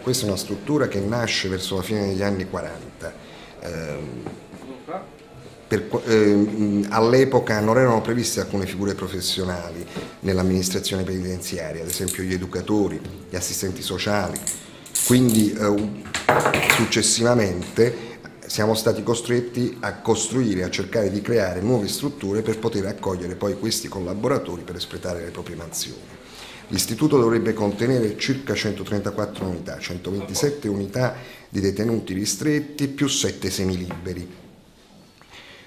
Questa è una struttura che nasce verso la fine degli anni 40. All'epoca non erano previste alcune figure professionali nell'amministrazione penitenziaria, ad esempio gli educatori, gli assistenti sociali, quindi successivamente siamo stati costretti a costruire, a cercare di creare nuove strutture per poter accogliere poi questi collaboratori per espletare le proprie mansioni. L'istituto dovrebbe contenere circa 134 unità, 127 unità di detenuti ristretti più 7 semiliberi.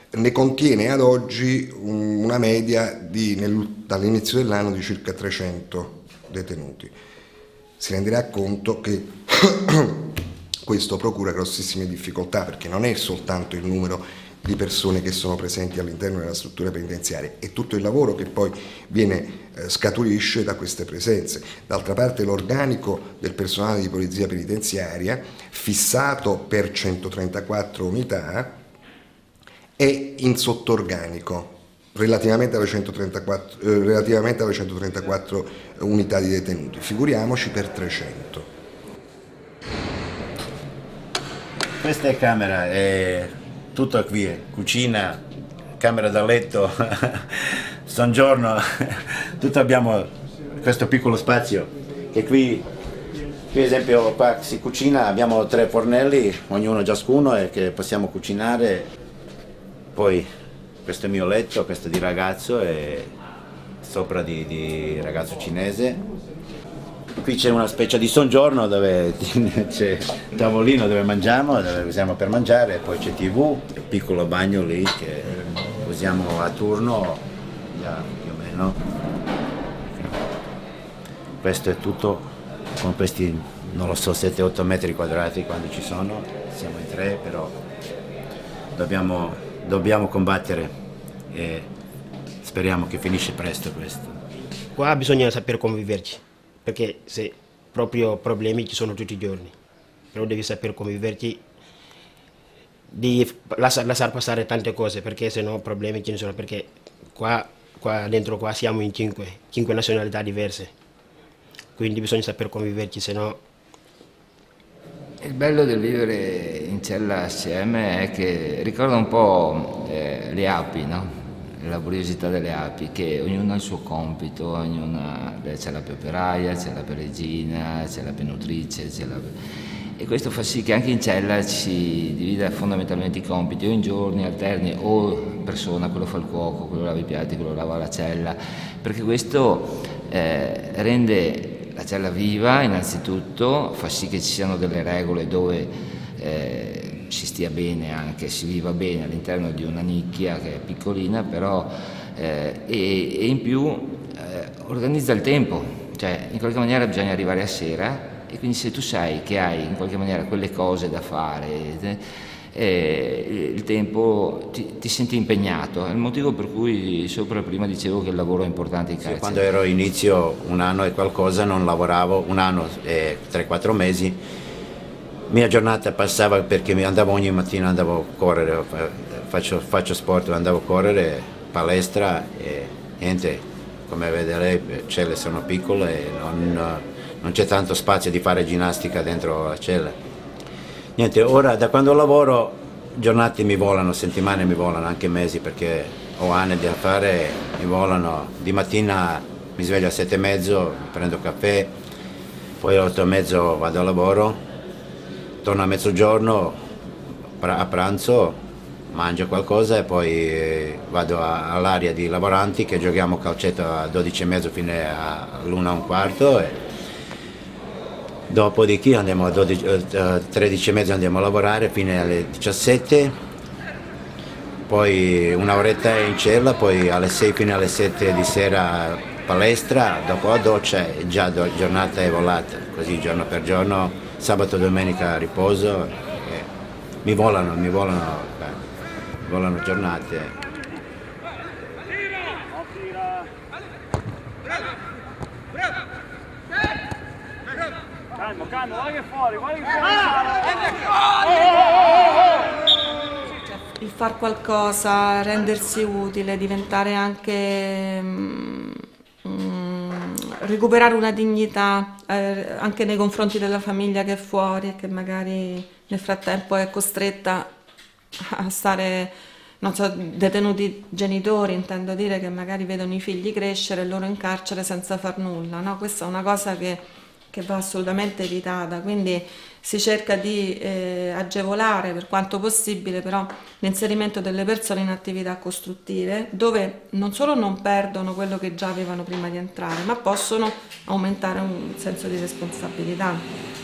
Ne contiene ad oggi una media dall'inizio dell'anno di circa 300 detenuti. Si renderà conto che questo procura grossissime difficoltà, perché non è soltanto il numero di persone che sono presenti all'interno della struttura penitenziaria, è tutto il lavoro che poi scaturisce da queste presenze. D'altra parte l'organico del personale di polizia penitenziaria, fissato per 134 unità, è in sottorganico relativamente alle 134 unità di detenuti, figuriamoci per 300. Questa è camera, è tutto qui, cucina, camera da letto, soggiorno, tutto abbiamo questo piccolo spazio, che qui ad esempio qua si cucina, abbiamo 3 fornelli, ognuno ciascuno, e che possiamo cucinare. Poi questo è il mio letto, questo è di ragazzo e sopra di ragazzo cinese. Qui c'è una specie di soggiorno dove c'è il tavolino dove mangiamo, dove usiamo per mangiare, poi c'è TV, il piccolo bagno lì che usiamo a turno, più o meno. Questo è tutto con questi, non lo so, 7-8 metri quadrati quando ci sono, siamo in 3, però dobbiamo combattere e speriamo che finisce presto questo. Qua bisogna saper conviverci, perché se proprio problemi ci sono tutti i giorni, però devi saper conviverci, di lasciar passare tante cose, perché se no problemi ce ne sono, perché qua dentro siamo in 5 nazionalità diverse, quindi bisogna saper conviverci, se no... Il bello del vivere in cella assieme è che ricorda un po' le api, no? La laboriosità delle api, che ognuno ha il suo compito, c'è la operaia, c'è la regina, c'è la nutrice, e questo fa sì che anche in cella si divida fondamentalmente i compiti, o in giorni alterni, o in persona, quello fa il cuoco, quello lava i piatti, quello lava la cella, perché questo rende la cella viva innanzitutto, fa sì che ci siano delle regole dove si stia bene, anche si viva bene all'interno di una nicchia che è piccolina, però e in più organizza il tempo, cioè in qualche maniera bisogna arrivare a sera, e quindi se tu sai che hai in qualche maniera quelle cose da fare, il tempo ti senti impegnato. È il motivo per cui sopra prima dicevo che il lavoro è importante in carcere. Quando ero inizio, 1 anno e qualcosa, non lavoravo, 1 anno e 3-4 mesi, mia giornata passava perché andavo ogni mattina, andavo a correre, faccio sport, andavo a correre, palestra e niente, come vede lei, le celle sono piccole e non c'è tanto spazio di fare ginnastica dentro la cella. Niente, ora da quando lavoro giornate mi volano, settimane mi volano, anche mesi, perché ho anni da fare, mi volano. Di mattina mi sveglio alle 7:30, prendo caffè, poi alle 8:30 vado a lavoro, torno a mezzogiorno a pranzo, mangio qualcosa e poi vado all'area di lavoranti che giochiamo calcetto a 12:30 fino all'1:15 e dopodiché andiamo a 13:30 andiamo a lavorare fino alle 17, poi 1 oretta in cella, poi alle 6 fino alle 7 di sera palestra, dopo la doccia e già giornata è volata, così giorno per giorno, sabato e domenica riposo, mi volano giornate. Calma, guarda che fuori, guarda che fuori! far qualcosa, rendersi utile, diventare anche recuperare una dignità anche nei confronti della famiglia che è fuori e che magari nel frattempo è costretta a stare, non so, detenuti genitori, intendo dire, che magari vedono i figli crescere e loro in carcere senza far nulla, no? Questa è una cosa che va assolutamente evitata, quindi si cerca di agevolare per quanto possibile però l'inserimento delle persone in attività costruttive dove non solo non perdono quello che già avevano prima di entrare, ma possono aumentare un senso di responsabilità.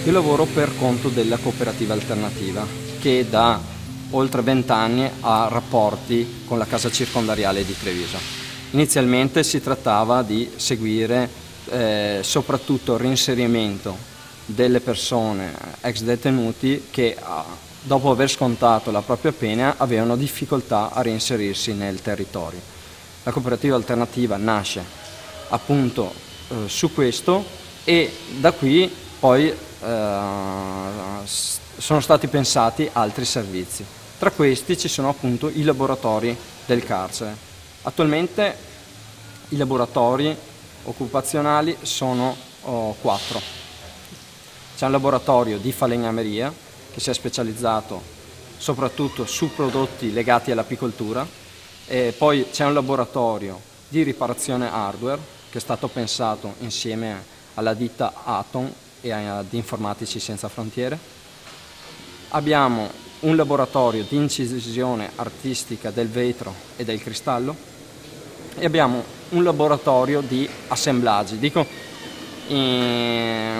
Io lavoro per conto della cooperativa alternativa che da oltre 20 anni ha rapporti con la casa circondariale di Treviso. Inizialmente si trattava di seguire soprattutto il reinserimento delle persone ex detenuti che dopo aver scontato la propria pena avevano difficoltà a reinserirsi nel territorio. La cooperativa alternativa nasce appunto su questo e da qui poi sono stati pensati altri servizi. Tra questi ci sono appunto i laboratori del carcere. Attualmente i laboratori occupazionali sono 4. C'è un laboratorio di falegnameria che si è specializzato soprattutto su prodotti legati all'apicoltura, e poi c'è un laboratorio di riparazione hardware che è stato pensato insieme alla ditta Atom e ad Informatici Senza Frontiere. Abbiamo un laboratorio di incisione artistica del vetro e del cristallo e abbiamo un laboratorio di assemblaggi.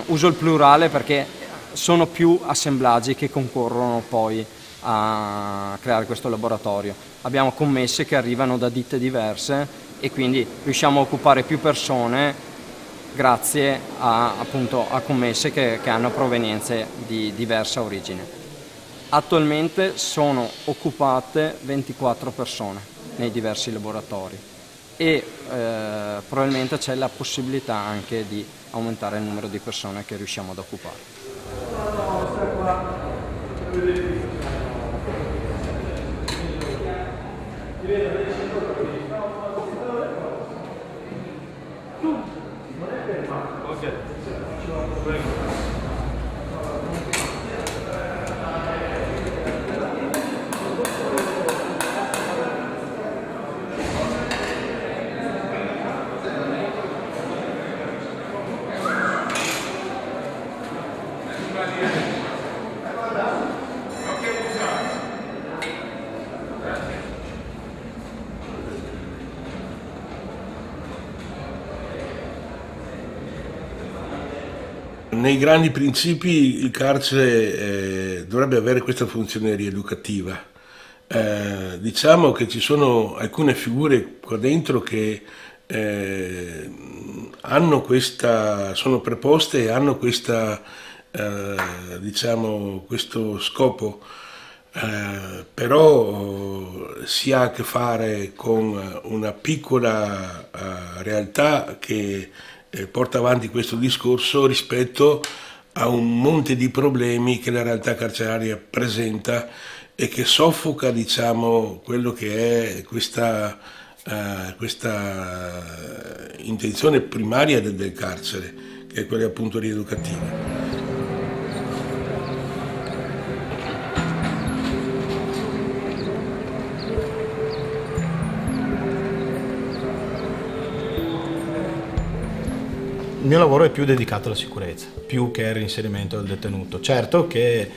Uso il plurale perché sono più assemblaggi che concorrono poi a creare questo laboratorio. Abbiamo commesse che arrivano da ditte diverse e quindi riusciamo a occupare più persone grazie appunto a commesse che hanno provenienze di diversa origine. Attualmente sono occupate 24 persone nei diversi laboratori e probabilmente c'è la possibilità anche di aumentare il numero di persone che riusciamo ad occupare. Nei grandi principi il carcere dovrebbe avere questa funzione rieducativa. Diciamo che ci sono alcune figure qua dentro che sono preposte e hanno diciamo, questo scopo, però si ha a che fare con una piccola realtà che porta avanti questo discorso rispetto a un monte di problemi che la realtà carceraria presenta e che soffoca, diciamo, quello che è questa intenzione primaria del carcere, che è quella appunto rieducativa. Il mio lavoro è più dedicato alla sicurezza, più che al reinserimento del detenuto. Certo che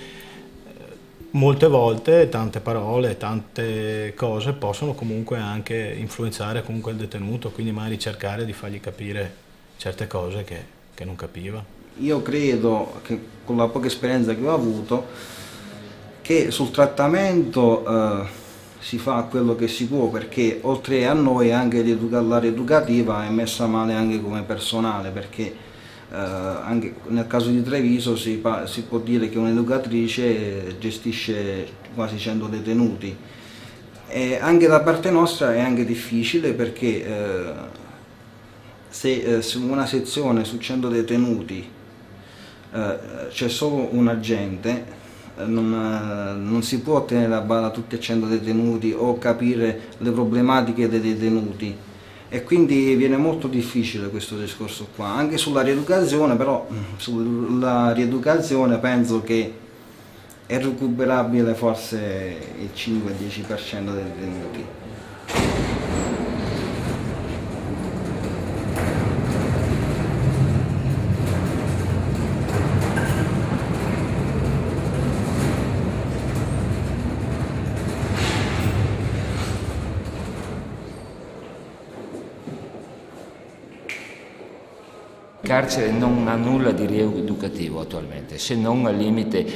molte volte tante parole, tante cose possono comunque anche influenzare comunque il detenuto, quindi magari cercare di fargli capire certe cose che non capiva. Io credo che con la poca esperienza che ho avuto che sul trattamento si fa quello che si può, perché oltre a noi anche l'area educativa è messa male anche come personale, perché anche nel caso di Treviso si può dire che un'educatrice gestisce quasi 100 detenuti. E anche da parte nostra è anche difficile, perché se su una sezione su 100 detenuti c'è solo un agente, non si può tenere a bada tutti e 100 detenuti o capire le problematiche dei detenuti, e quindi viene molto difficile questo discorso qua. Anche sulla rieducazione, però sulla rieducazione penso che è recuperabile forse il 5-10% dei detenuti. Il carcere non ha nulla di rieducativo attualmente, se non al limite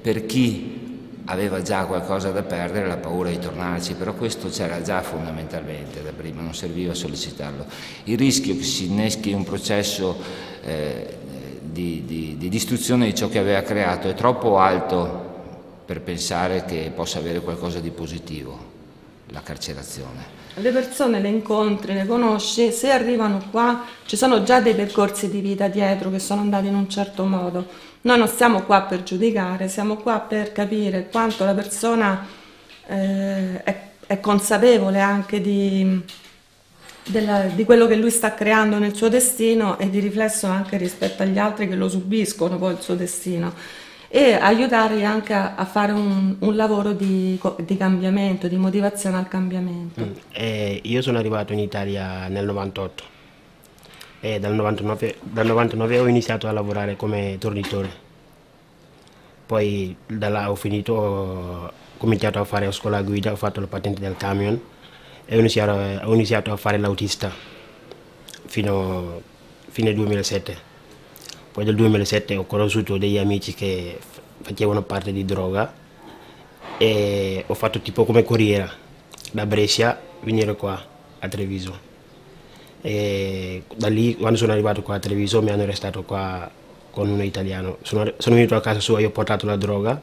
per chi aveva già qualcosa da perdere, la paura di tornarci, però questo c'era già fondamentalmente da prima, non serviva sollecitarlo. Il rischio che si inneschi un processo di distruzione di ciò che aveva creato è troppo alto per pensare che possa avere qualcosa di positivo, la carcerazione. Le persone le incontri, le conosci, se arrivano qua ci sono già dei percorsi di vita dietro che sono andati in un certo modo. Noi non stiamo qua per giudicare, siamo qua per capire quanto la persona è consapevole anche di quello che lui sta creando nel suo destino, e di riflesso anche rispetto agli altri che lo subiscono poi il suo destino, e aiutarli anche a fare un lavoro di cambiamento, di motivazione al cambiamento. Io sono arrivato in Italia nel 98 e dal 99 ho iniziato a lavorare come tornitore. Poi da là ho cominciato a fare scuola guida, ho fatto la patente del camion e ho iniziato a fare l'autista fino al 2007. Poi nel 2007 ho conosciuto degli amici che facevano parte di droga e ho fatto tipo come corriera da Brescia venire qua a Treviso. E da lì, quando sono arrivato qua a Treviso, mi hanno arrestato qua con uno italiano. Sono venuto a casa sua, io ho portato la droga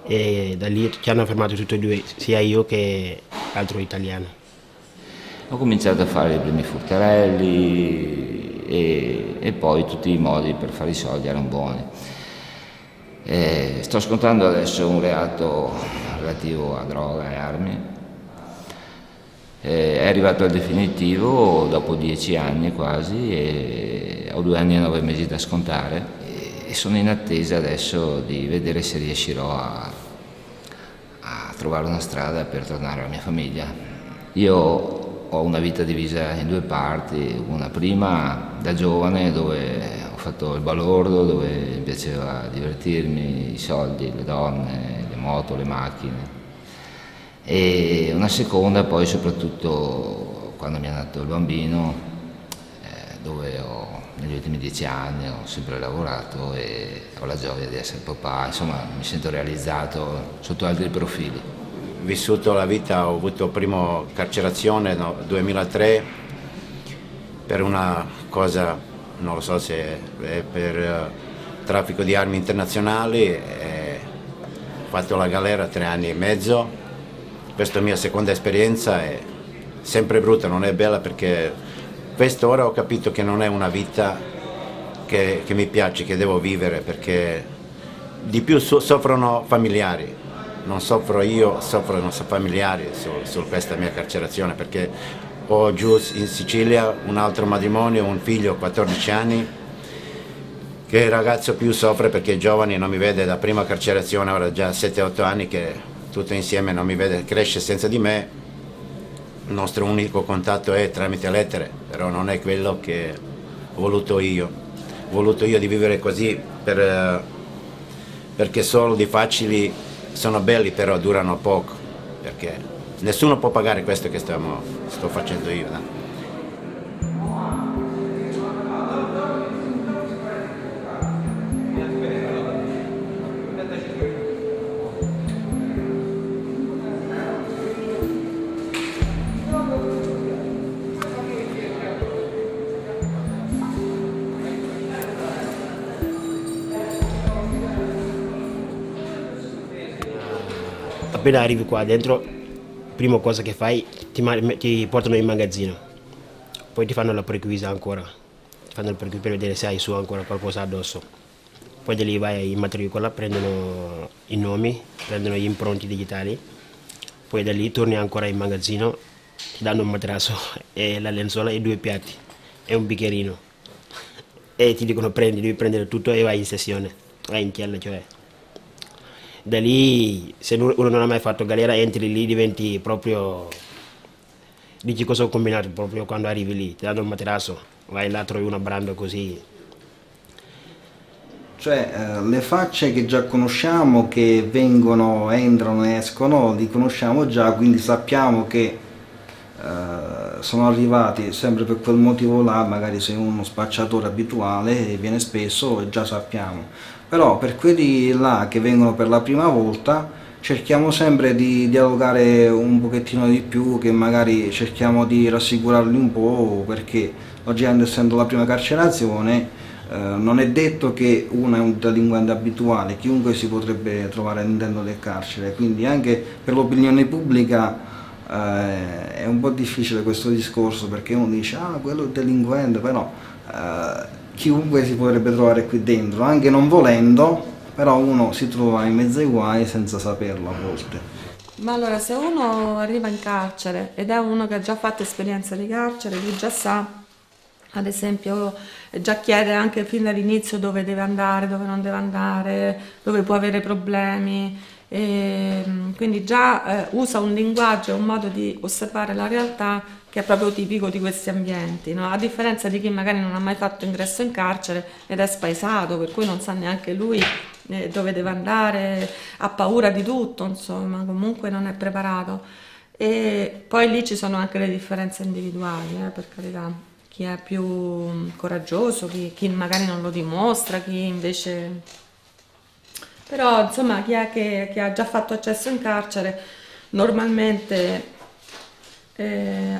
e da lì ci hanno fermato tutti e due, sia io che l'altro italiano. Ho cominciato a fare i primi furtarelli e poi tutti i modi per fare i soldi erano buoni. Sto scontando adesso un reato relativo a droga e armi. È arrivato al definitivo dopo 10 anni quasi, e ho 2 anni e 9 mesi da scontare, e sono in attesa adesso di vedere se riuscirò a trovare una strada per tornare alla mia famiglia. Io ho una vita divisa in 2 parti, una prima da giovane dove ho fatto il balordo, dove mi piaceva divertirmi, i soldi, le donne, le moto, le macchine, e una seconda poi soprattutto quando mi è nato il bambino, dove negli ultimi 10 anni ho sempre lavorato e ho la gioia di essere papà, insomma mi sento realizzato sotto altri profili. Vissuto la vita, ho avuto prima carcerazione nel 2003 per una cosa, non lo so se è per traffico di armi internazionali, ho fatto la galera 3 anni e mezzo. Questa è la mia seconda esperienza, è sempre brutta, non è bella, perché quest'ora ho capito che non è una vita che mi piace, che devo vivere, perché di più soffrono familiari. Non soffro io, soffrono i familiari su questa mia carcerazione, perché ho giù in Sicilia un altro matrimonio, un figlio 14 anni, che il ragazzo più soffre perché è giovane, non mi vede da prima carcerazione, ora già 7-8 anni che tutto insieme non mi vede, cresce senza di me. Il nostro unico contatto è tramite lettere, però non è quello che ho voluto io. Ho voluto io di vivere così perché soldi facili sono belli, però durano poco, perché nessuno può pagare questo che sto facendo io. No? appena arrivi qua dentro, prima cosa che fai, ti portano in magazzino, poi ti fanno la perquisa ancora, ti fanno il perquisa per vedere se hai su ancora qualcosa addosso. Poi da lì vai in matricola, prendono i nomi, prendono gli impronti digitali, poi da lì torni ancora in magazzino, ti danno un materasso e la lenzuola e 2 piatti e un bicchierino e ti dicono devi prendere tutto e vai in sessione, vai in cella, cioè. Da lì, se uno non ha mai fatto galera, entri lì, diventi proprio, dici cosa ho combinato proprio quando arrivi lì, ti danno il materasso, vai là, trovi una branda così. Cioè, le facce che già conosciamo, che vengono, entrano e escono, li conosciamo già, quindi sappiamo che sono arrivati sempre per quel motivo là, magari sei uno spacciatore abituale e viene spesso e già sappiamo. Però per quelli là che vengono per la prima volta cerchiamo sempre di dialogare un pochettino di più, che magari cerchiamo di rassicurarli un po', perché oggi, essendo la prima carcerazione, non è detto che uno è un delinquente abituale, chiunque si potrebbe trovare all'interno del carcere, quindi anche per l'opinione pubblica è un po' difficile questo discorso, perché uno dice quello è un delinquente, però chiunque si potrebbe trovare qui dentro, anche non volendo, però uno si trova in mezzo ai guai senza saperlo a volte. Ma allora, se uno arriva in carcere ed è uno che ha già fatto esperienza di carcere, lui già sa, ad esempio, già chiede anche fin dall'inizio dove deve andare, dove non deve andare, dove può avere problemi, e quindi già usa un linguaggio, un modo di osservare la realtà che è proprio tipico di questi ambienti, no? A differenza di chi magari non ha mai fatto ingresso in carcere ed è spaesato, per cui non sa neanche lui dove deve andare, ha paura di tutto, insomma, comunque non è preparato. E poi lì ci sono anche le differenze individuali, per carità, chi è più coraggioso, chi magari non lo dimostra, chi invece... Però insomma chi è che ha già fatto accesso in carcere normalmente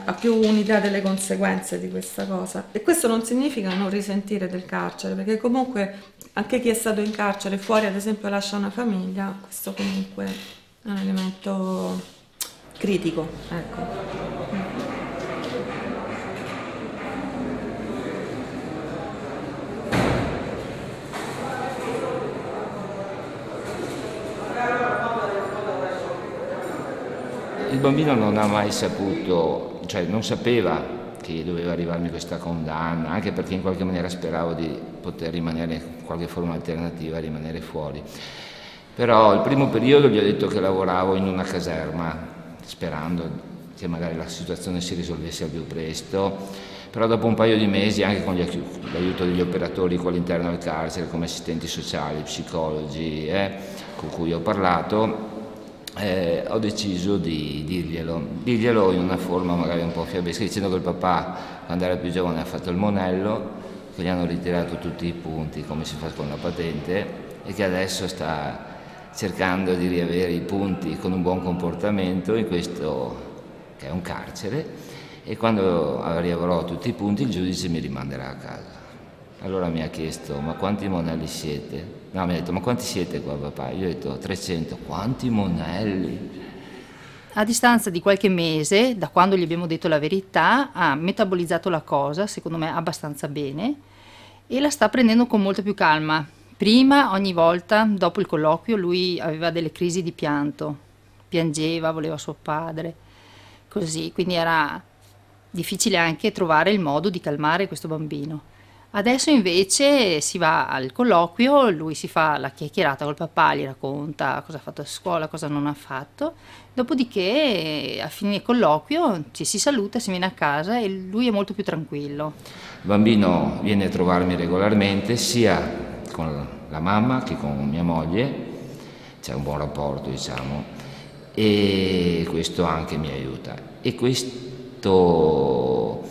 ha più un'idea delle conseguenze di questa cosa, e questo non significa non risentire del carcere, perché comunque anche chi è stato in carcere fuori, ad esempio, lascia una famiglia, questo comunque è un elemento critico, ecco. Il bambino non ha mai saputo, cioè non sapeva che doveva arrivarmi questa condanna, anche perché in qualche maniera speravo di poter rimanere, in qualche forma alternativa, rimanere fuori. Però il primo periodo gli ho detto che lavoravo in una caserma, sperando che magari la situazione si risolvesse al più presto, però dopo un paio di mesi, anche con l'aiuto degli operatori qua all'interno del carcere, come assistenti sociali, psicologi, con cui ho parlato, ho deciso di dirglielo in una forma magari un po' fiabesca, dicendo che il papà, quando era più giovane, ha fatto il monello, che gli hanno ritirato tutti i punti come si fa con la patente, e che adesso sta cercando di riavere i punti con un buon comportamento in questo che è un carcere, e quando riavrò tutti i punti il giudice mi rimanderà a casa. Allora mi ha chiesto: ma quanti monelli siete? No, mi ha detto: ma quanti siete qua, papà? Io ho detto: 300. Quanti monelli? A distanza di qualche mese, da quando gli abbiamo detto la verità, ha metabolizzato la cosa, secondo me abbastanza bene, e la sta prendendo con molta più calma. Prima, ogni volta, dopo il colloquio, lui aveva delle crisi di pianto, piangeva, voleva suo padre, così, quindi era difficile anche trovare il modo di calmare questo bambino. Adesso invece si va al colloquio, lui si fa la chiacchierata col papà, gli racconta cosa ha fatto a scuola, cosa non ha fatto, dopodiché a fine colloquio ci si saluta, si viene a casa e lui è molto più tranquillo. Il bambino viene a trovarmi regolarmente, sia con la mamma che con mia moglie, c'è un buon rapporto, diciamo, e questo anche mi aiuta. E questo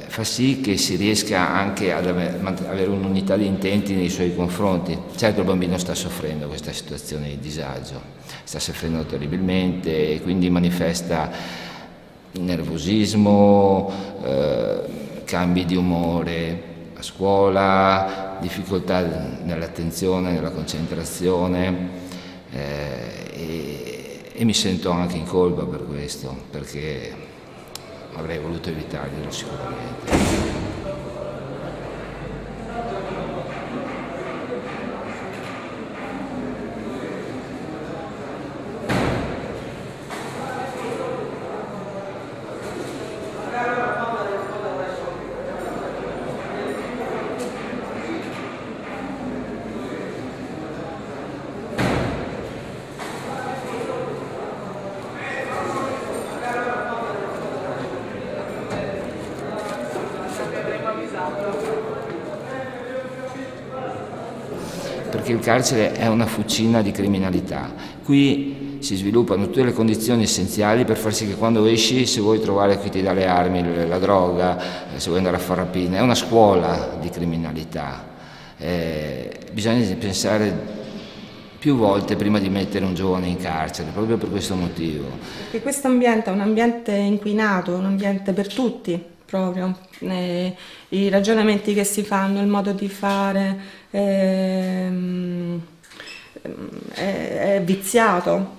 fa sì che si riesca anche ad avere un'unità di intenti nei suoi confronti. Certo, il bambino sta soffrendo questa situazione di disagio, sta soffrendo terribilmente e quindi manifesta nervosismo, cambi di umore a scuola, difficoltà nell'attenzione, nella concentrazione, e e mi sento anche in colpa per questo, perché avrei voluto evitarglielo sicuramente. Perché il carcere è una fucina di criminalità. Qui si sviluppano tutte le condizioni essenziali per far sì che quando esci, se vuoi trovare chi ti dà le armi, la droga, se vuoi andare a fare rapine, è una scuola di criminalità. Bisogna pensare più volte prima di mettere un giovane in carcere, proprio per questo motivo. Perché questo ambiente è un ambiente inquinato, un ambiente per tutti, proprio. I ragionamenti che si fanno, il modo di fare è viziato,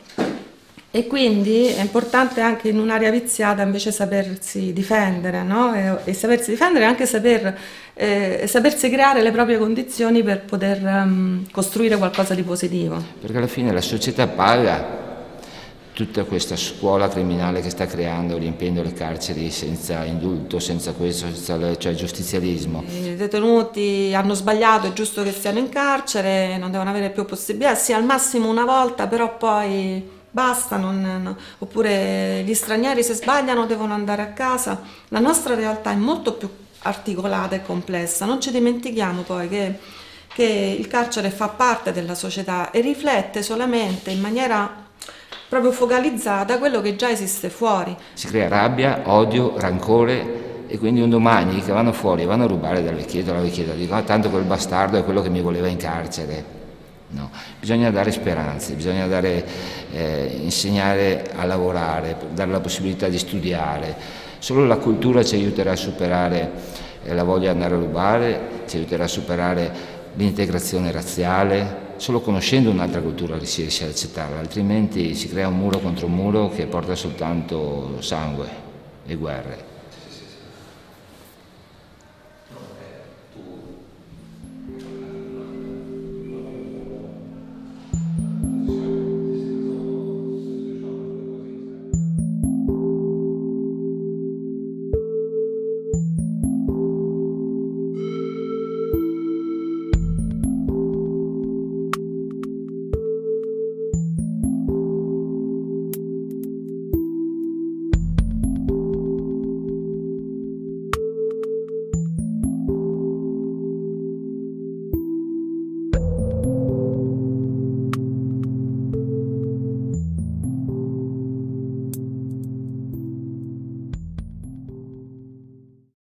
e quindi è importante anche in un'area viziata invece sapersi difendere, no? E sapersi difendere è anche sapersi creare le proprie condizioni per poter costruire qualcosa di positivo. Perché alla fine la società paga tutta questa scuola criminale che sta creando, riempiendo le carceri senza indulto, senza questo, cioè giustizialismo. I detenuti hanno sbagliato, è giusto che stiano in carcere, non devono avere più possibilità, sì, al massimo una volta, però poi basta, oppure gli stranieri se sbagliano devono andare a casa. La nostra realtà è molto più articolata e complessa, non ci dimentichiamo poi che il carcere fa parte della società e riflette solamente in maniera proprio focalizzata quello che già esiste fuori. Si crea rabbia, odio, rancore, e quindi un domani che vanno fuori e vanno a rubare dal vecchietto alla vecchietta, dicono tanto quel bastardo è quello che mi voleva in carcere. No, bisogna dare speranze, bisogna insegnare a lavorare, dare la possibilità di studiare. Solo la cultura ci aiuterà a superare la voglia di andare a rubare, ci aiuterà a superare l'integrazione razziale. Solo conoscendo un'altra cultura si riesce ad accettarla, altrimenti si crea un muro contro un muro che porta soltanto sangue e guerre.